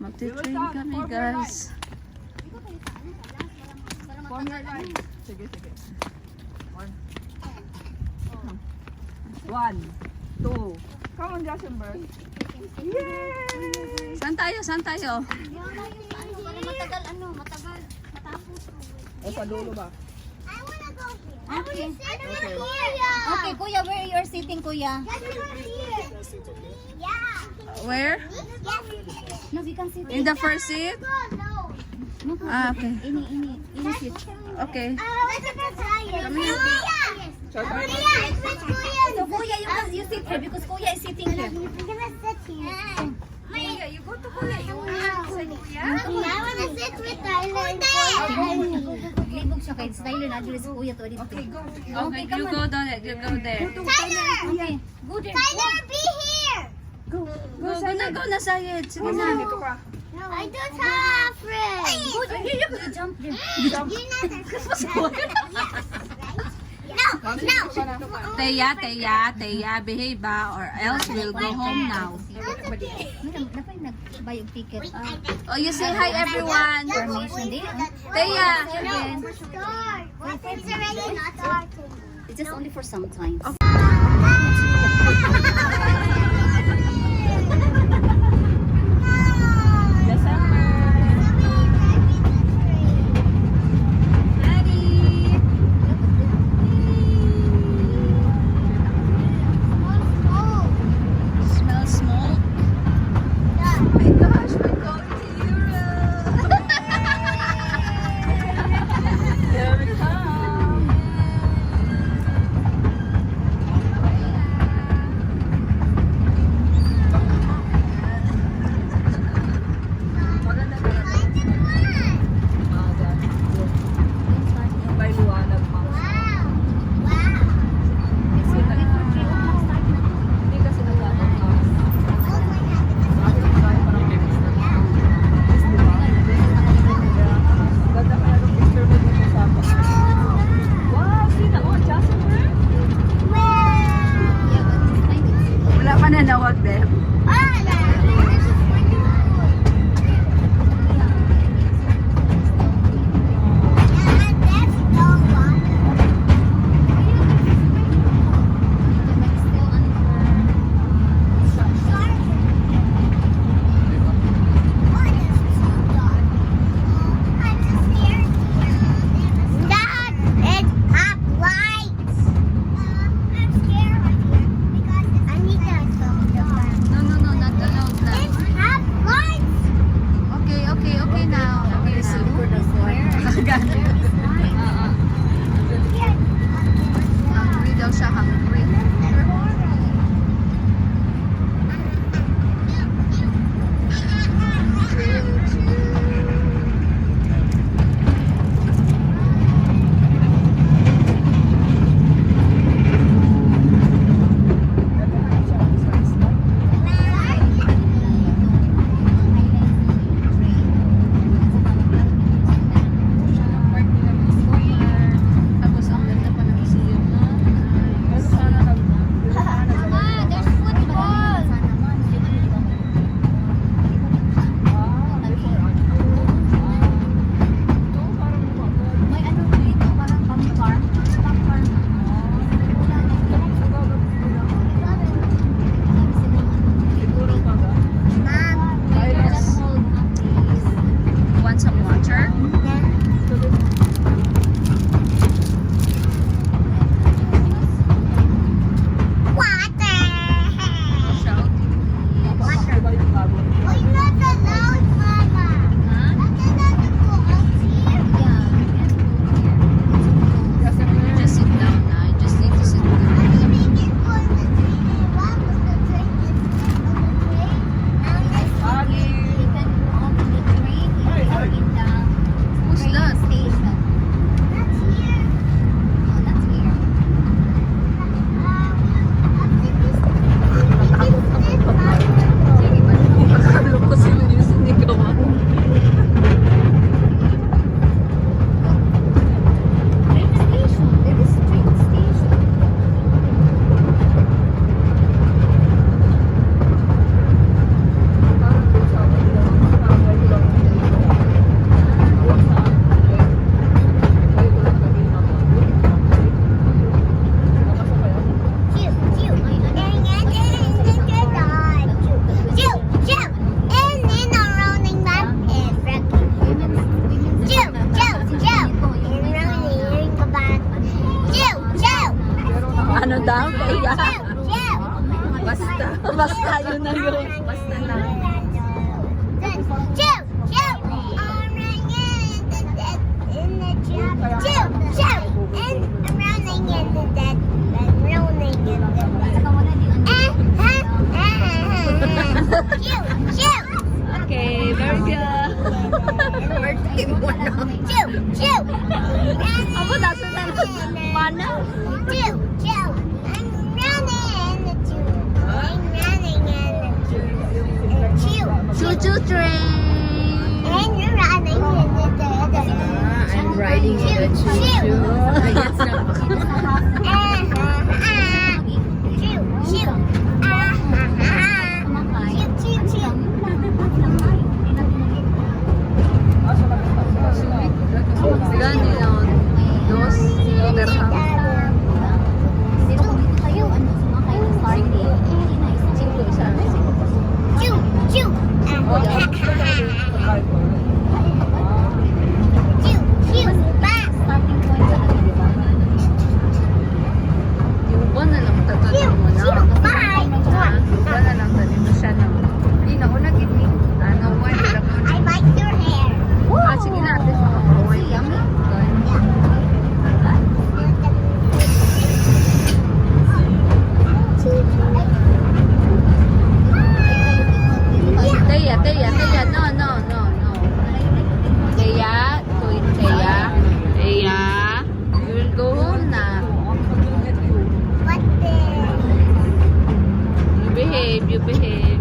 Magti-train kami, guys. Sige. One, two. Come on, Jasper. Yay! Saan tayo? Matagal. Matapos. O sa dulo ba? Okay. Okay, kuya, where you're sitting, kuya? Where? No, we can sit. In the first seat? No, Ah, okay. Ini sit. Okay. So, kuya, you sit here because kuya is sitting here. Kuya, you go to Kuya. You want to say Kuya? Libog siya kay Tyler na dito si kuya to dito. Okay, go. Okay, you go there. You go there. Okay, go there. Go na, Sayed. Sige na. Dito ka. I don't have friends. Go there. You jump there. Teya, behave ba or else we'll go home now. Madam, napay nagbayog ticket. Oh, you say hi everyone. Permission din. Teya. It's already not starting. It's just only for some time. Smells smoke. Oh my gosh, we're going to Europe. Here we come. choo-choo train. And you're running in the other. I'm riding in the choo-choo. I get some. Gani yun. Dos dirham. Cinco isa. Oh, yeah. Yung buwan na lang tatanin mo na. Buwan na lang tatanin mo siya na. Hindi na una gini. Ano, buwan na lang. I like your hair. Sige na, at least makapaway. Teya, no. Teya, you will go home na. What the? You behave.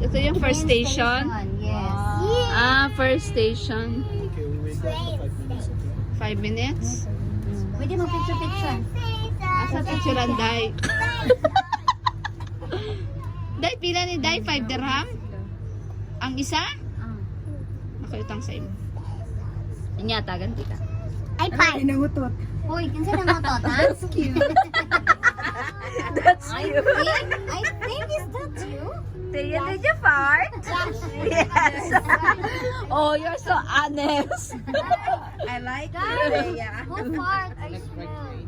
Ito yung first station? Yes. First station. 5 minutes? Pwede mo picture. Asa picturean, Day? Day, pila ni Day? 5 dirham? Ang isa? Nakayutang sa imo. Inyatagan kita. I find. Pinangutot. Uy, kinsa na mo to, ha? That's cute. That's cute. I think is that you? Teya, did you fart? Yes. Oh, you're so honest. I like Guys, it. Yeah. who fart? I smell.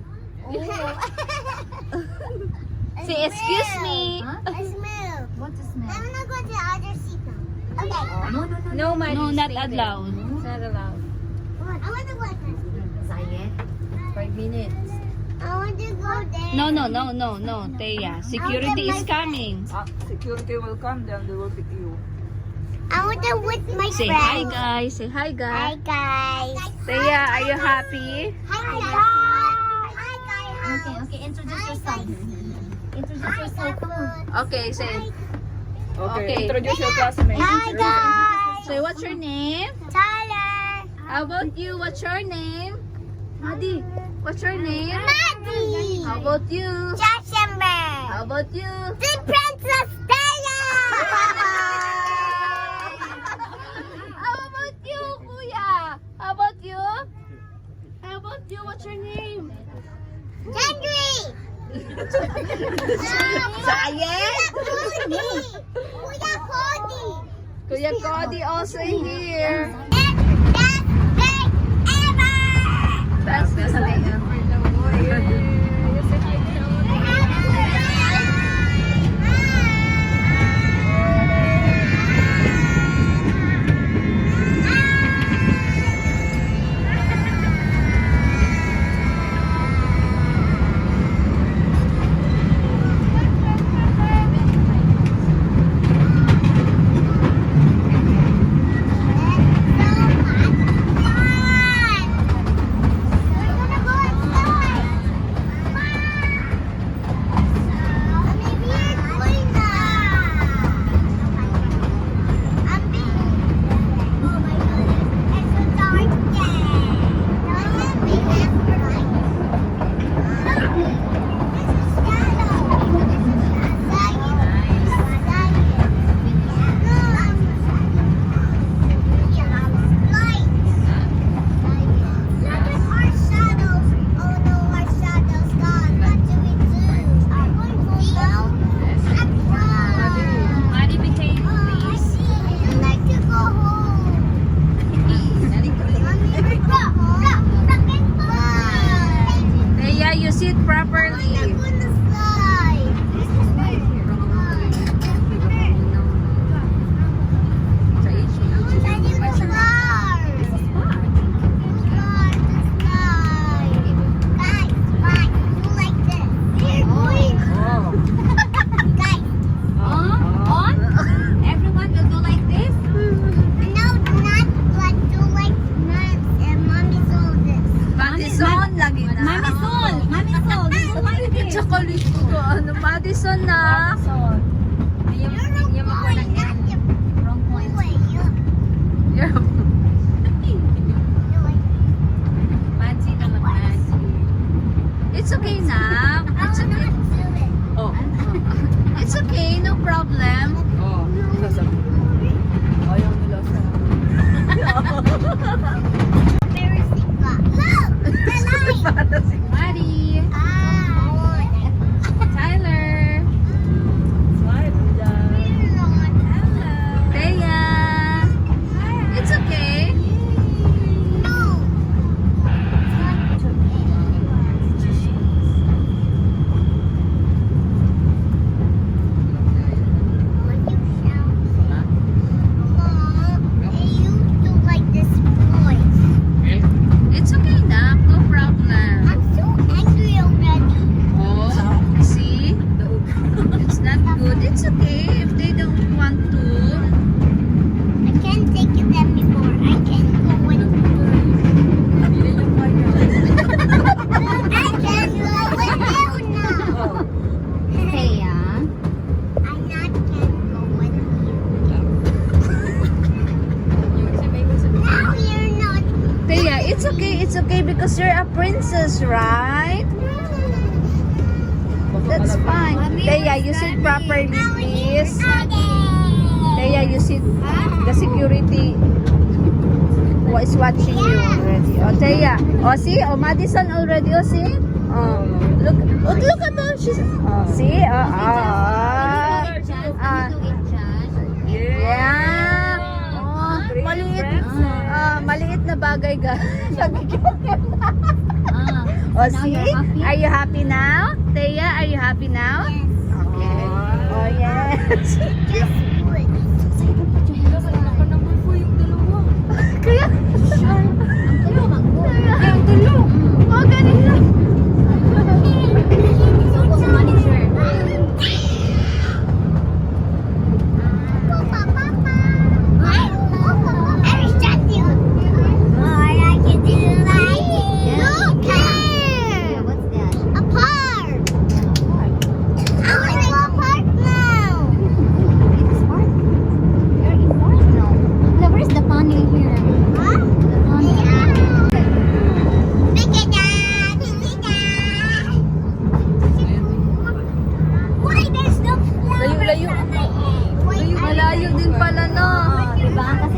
Say, excuse me. Huh? I smell. What to smell? I'm gonna go to the other seat now. Okay. No, man. No, not allowed. It's not allowed. I want to go there. Sayet? 5 minutes. I want to go there. No, Teya. Security is coming. Security will come, then they will pick you. I want to with my Say friends. hi, guys. Say hi, Hi guys. guys. Teya, are you happy? Hi guys. Hi guys. Okay, introduce yourself. Introduce yourself. Come on. Okay, say. Okay. Introduce your classmates. Hi guys. Say, what's your name? Tyler. How about you? What's your name? Madi, what's your name? Maddie. How about you? Joshember. How about you? The Princess Stella. How about you, Kuya? How about you? How about you? What's your name? Henry. Sayet? Kuya Cody. Kuya Cody also here. Best day ever. That's the thing. Sit properly. Everyone will go like this? Patison lagi na. Mami Sol, you go like this. Nakalito ko. Ano, Madison na. Son. Hindi niya makuha ng N. Wrong point. Yeah. Mansi naman, Mansi. It's okay na. It's okay. Oh. It's okay, no problem. Oh. Ayaw nila sa... Para si Maddie. Tyler. Smile dyan. Thea. It's okay. It's okay na. No problem. Oh, see? It's not good. It's okay if they don't want to. Hindi yung kanya. Oh. Thea. Yung si Mabel sa... Thea, it's okay. It's okay because you're a princess, right? That's fine. Thea, you sit properly, please. Thea, you sit. The security is watching you already. Oh, Thea. Oh, see? Oh, Madison already. Oh, see? Oh, look at her. She's. Oh, see? Yeah. Oh, maliit. Maliit na bagay ka. Oh, see? Are you happy now? Thea, are you happy now? Okay. Oh, yes. Number 4 yung dalawa. Kaya, Ang tulong. oh, ganun. What's that? A park! I want to go park now! It's park. You're in park now. Look, where's the tunnel here? Huh? The tunnel. Why there's no Layo, layo. Malayo din pala, no? Diba? Kasi